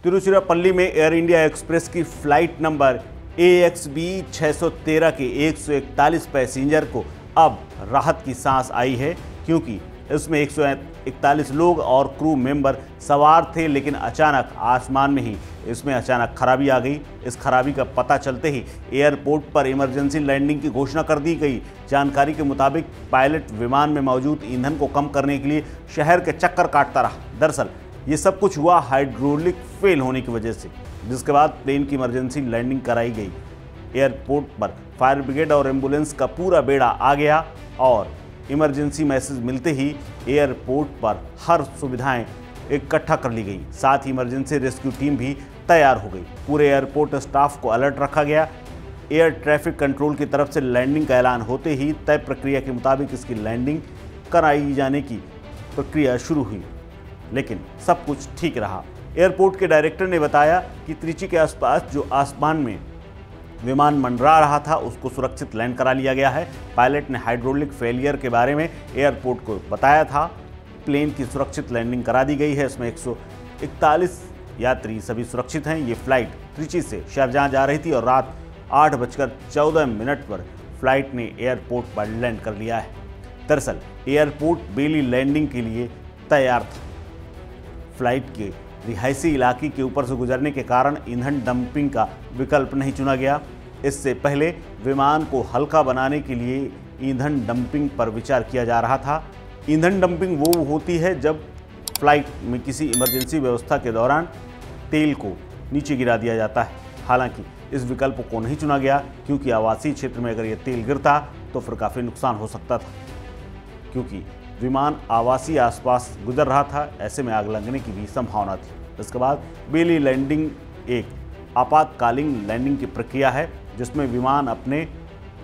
तिरुचिरापल्ली में air India express की flight number AXB 613 के 141 पैसेंजर को अब राहत की सांस आई है, क्योंकि इसमें 141 लोग और क्रू मेंबर सवार थे। लेकिन अचानक आसमान में ही इसमें अचानक खराबी आ गई। इस खराबी का पता चलते ही एयरपोर्ट पर इमरजेंसी लैंडिंग की घोषणा कर दी गई। जानकारी के मुताबिक पायलट विमान में मौजूद ईंधन को कम करने के लिए शहर के चक्कर काटता रहा। दरअसल ये सब कुछ हुआ हाइड्रोलिक फेल होने की वजह से, जिसके बाद प्लेन की इमरजेंसी लैंडिंग कराई गई। एयरपोर्ट पर फायर ब्रिगेड और एम्बुलेंस का पूरा बेड़ा आ गया और इमरजेंसी मैसेज मिलते ही एयरपोर्ट पर हर सुविधाएं इकट्ठा कर ली गई। साथ ही इमरजेंसी रेस्क्यू टीम भी तैयार हो गई। पूरे एयरपोर्ट स्टाफ को अलर्ट रखा गया। एयर ट्रैफिक कंट्रोल की तरफ से लैंडिंग का ऐलान होते ही तय प्रक्रिया के मुताबिक इसकी लैंडिंग कराई जाने की प्रक्रिया शुरू हुई, लेकिन सब कुछ ठीक रहा। एयरपोर्ट के डायरेक्टर ने बताया कि त्रिची के आसपास जो आसमान में विमान मंडरा रहा था उसको सुरक्षित लैंड करा लिया गया है। पायलट ने हाइड्रोलिक फेलियर के बारे में एयरपोर्ट को बताया था। प्लेन की सुरक्षित लैंडिंग करा दी गई है। इसमें 141 यात्री सभी सुरक्षित हैं। ये फ्लाइट त्रिची से शारजाह जा रही थी और रात 8:14 पर फ्लाइट ने एयरपोर्ट पर लैंड कर लिया है। दरअसल एयरपोर्ट बेली लैंडिंग के लिए तैयार था। फ्लाइट के रिहायशी इलाके के ऊपर से गुजरने के कारण ईंधन डंपिंग का विकल्प नहीं चुना गया। इससे पहले विमान को हल्का बनाने के लिए ईंधन डंपिंग पर विचार किया जा रहा था। ईंधन डंपिंग वो होती है जब फ्लाइट में किसी इमरजेंसी व्यवस्था के दौरान तेल को नीचे गिरा दिया जाता है। हालांकि इस विकल्प को नहीं चुना गया, क्योंकि आवासीय क्षेत्र में अगर ये तेल गिरता तो फिर काफ़ी नुकसान हो सकता था, क्योंकि विमान आवासीय आसपास गुजर रहा था। ऐसे में आग लगने की भी संभावना थी। इसके बाद बेली लैंडिंग एक आपातकालीन लैंडिंग की प्रक्रिया है, जिसमें विमान अपने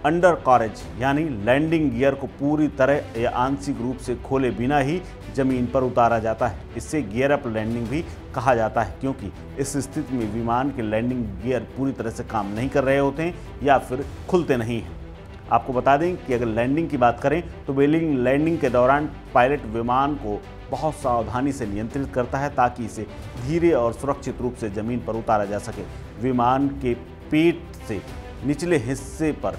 अंडर कॉरेज यानी लैंडिंग गियर को पूरी तरह या आंशिक रूप से खोले बिना ही जमीन पर उतारा जाता है। इससे गियर अप लैंडिंग भी कहा जाता है, क्योंकि इस स्थिति में विमान के लैंडिंग गियर पूरी तरह से काम नहीं कर रहे होते हैं या फिर खुलते नहीं हैं। आपको बता दें कि अगर लैंडिंग की बात करें तो बेली लैंडिंग के दौरान पायलट विमान को बहुत सावधानी से नियंत्रित करता है, ताकि इसे धीरे और सुरक्षित रूप से ज़मीन पर उतारा जा सके। विमान के पेट से निचले हिस्से पर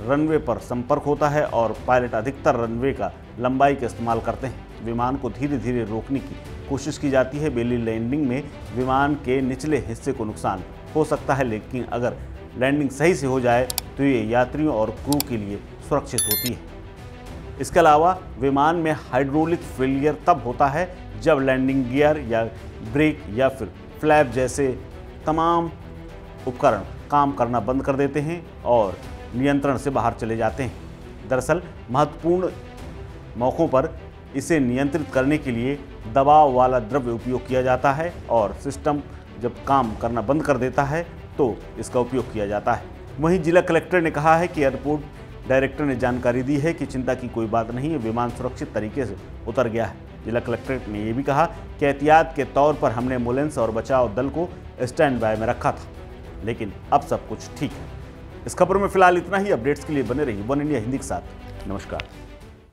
रनवे पर संपर्क होता है और पायलट अधिकतर रनवे का लंबाई का इस्तेमाल करते हैं। विमान को धीरे धीरे रोकने की कोशिश की जाती है। बेली लैंडिंग में विमान के निचले हिस्से को नुकसान हो सकता है, लेकिन अगर लैंडिंग सही से हो जाए तो ये यात्रियों और क्रू के लिए सुरक्षित होती है। इसके अलावा विमान में हाइड्रोलिक फेलियर तब होता है जब लैंडिंग गियर या ब्रेक या फिर फ्लैप जैसे तमाम उपकरण काम करना बंद कर देते हैं और नियंत्रण से बाहर चले जाते हैं। दरअसल महत्वपूर्ण मौक़ों पर इसे नियंत्रित करने के लिए दबाव वाला द्रव्य उपयोग किया जाता है और सिस्टम जब काम करना बंद कर देता है तो इसका उपयोग किया जाता है। वहीं जिला कलेक्टर ने कहा है कि एयरपोर्ट डायरेक्टर ने जानकारी दी है कि चिंता की कोई बात नहीं है, विमान सुरक्षित तरीके से उतर गया है। जिला कलेक्टर ने यह भी कहा कि एहतियात के तौर पर हमने एम्बुलेंस और बचाव दल को स्टैंड बाय में रखा था, लेकिन अब सब कुछ ठीक है। इस खबर में फिलहाल इतना ही। अपडेट्स के लिए बने रहिए वन इंडिया हिंदी के साथ। नमस्कार।